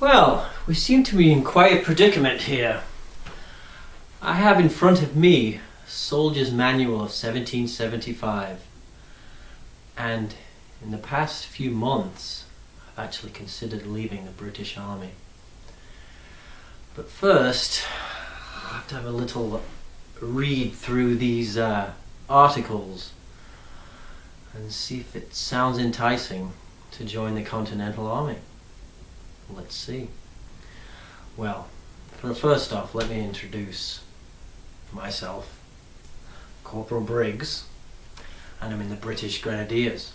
Well, we seem to be in quite a predicament here. I have in front of me Soldier's Manual of 1775, and in the past few months I've actually considered leaving the British Army. But first, I have to have a little read through these articles and see if it sounds enticing to join the Continental Army. Let's see. Well, first off, let me introduce myself, Corporal Briggs, and I'm in the British Grenadiers.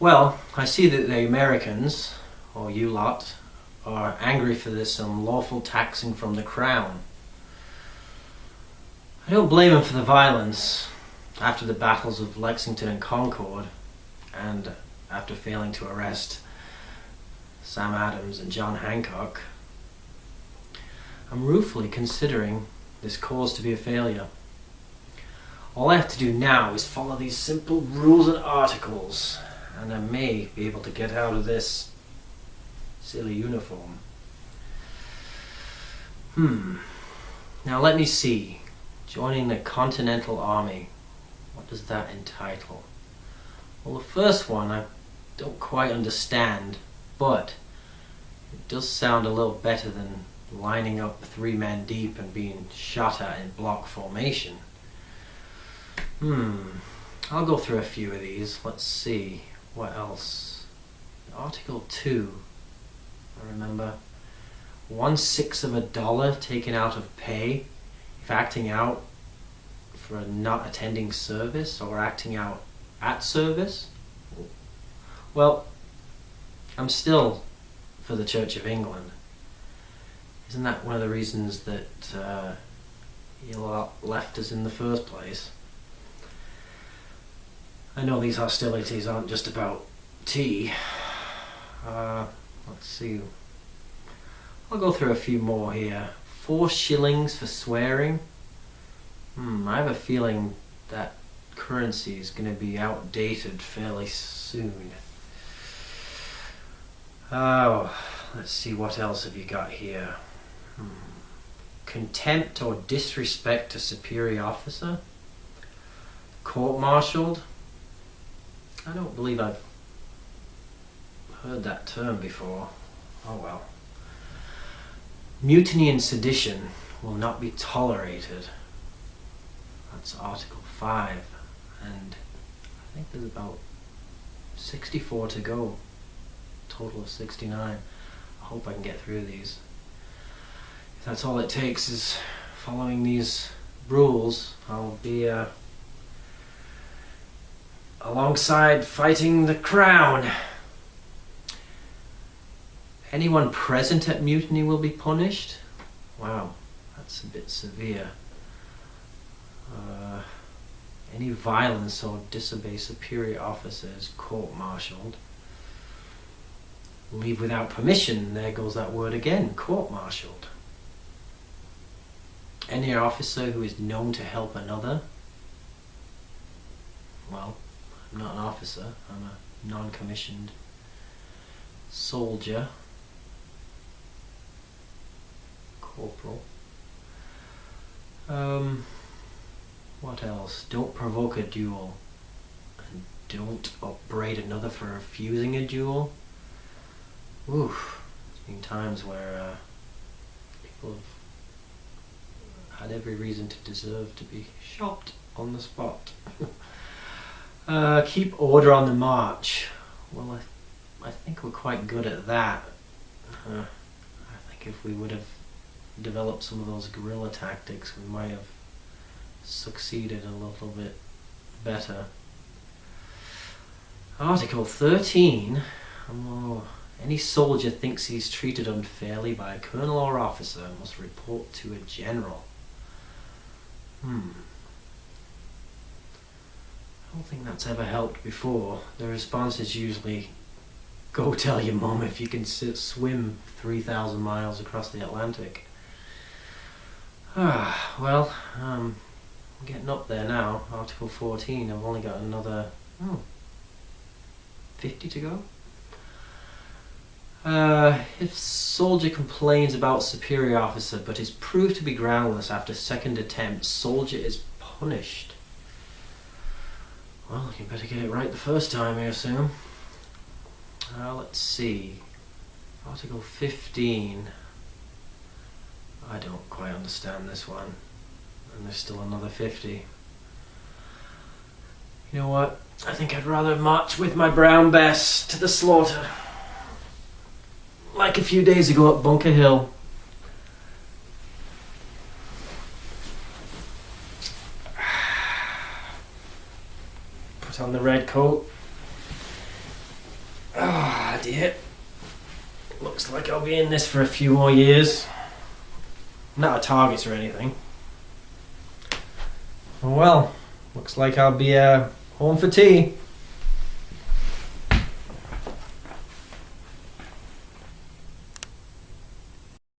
Well, I see that the Americans, or you lot, are angry for this unlawful taxing from the Crown. I don't blame them for the violence after the battles of Lexington and Concord, and after failing to arrest Sam Adams and John Hancock. I'm ruefully considering this cause to be a failure. All I have to do now is follow these simple rules and articles, and I may be able to get out of this silly uniform. Now let me see. Joining the Continental Army. What does that entitle? Well, the first one I don't quite understand, but it does sound a little better than lining up 3 men deep and being shot at in block formation. I'll go through a few of these. Let's see. What else? Article 2. I remember 1/6 of a dollar taken out of pay if acting out for not attending service or acting out at service. Well, I'm still for the Church of England. Isn't that one of the reasons that you lot left us in the first place? I know these hostilities aren't just about tea. Let's see. I'll go through a few more here. 4 shillings for swearing. I have a feeling that currency is going to be outdated fairly soon. Oh, let's see, what else have you got here? Contempt or disrespect to superior officer. Court-martialed. I don't believe I've heard that term before. Oh well. Mutiny and sedition will not be tolerated. That's Article 5, and I think there's about 64 to go. Total of 69. I hope I can get through these. If that's all it takes is following these rules, I'll be alongside fighting the Crown. Anyone present at mutiny will be punished. Wow, that's a bit severe. Any violence or disobey superior officers court-martialed. Leave without permission, there goes that word again, court-martialed. Any officer who is known to help another. Well, I'm not an officer, I'm a non-commissioned soldier. Corporal. What else? Don't provoke a duel. And don't upbraid another for refusing a duel. Oof. There's been times where people have had every reason to deserve to be shot on the spot. Keep order on the march. Well, I think we're quite good at that. I think if we would have developed some of those guerrilla tactics, we might have succeeded a little bit better. Article 13. Any soldier thinks he's treated unfairly by a colonel or officer must report to a general. I don't think that's ever helped before. The response is usually, go tell your mum if you can swim 3,000 miles across the Atlantic. Well, I'm getting up there now. Article 14, I've only got another 50 to go. If soldier complains about superior officer but is proved to be groundless after second attempt, soldier is punished. Well, you better get it right the first time, I assume. Let's see. Article 15. I don't quite understand this one. And there's still another 50. You know what? I think I'd rather march with my brown Bess to the slaughter. Like a few days ago at Bunker Hill. Put on the red coat. Ah, dear. Looks like I'll be in this for a few more years. Not a target or anything. Well, looks like I'll be home for tea.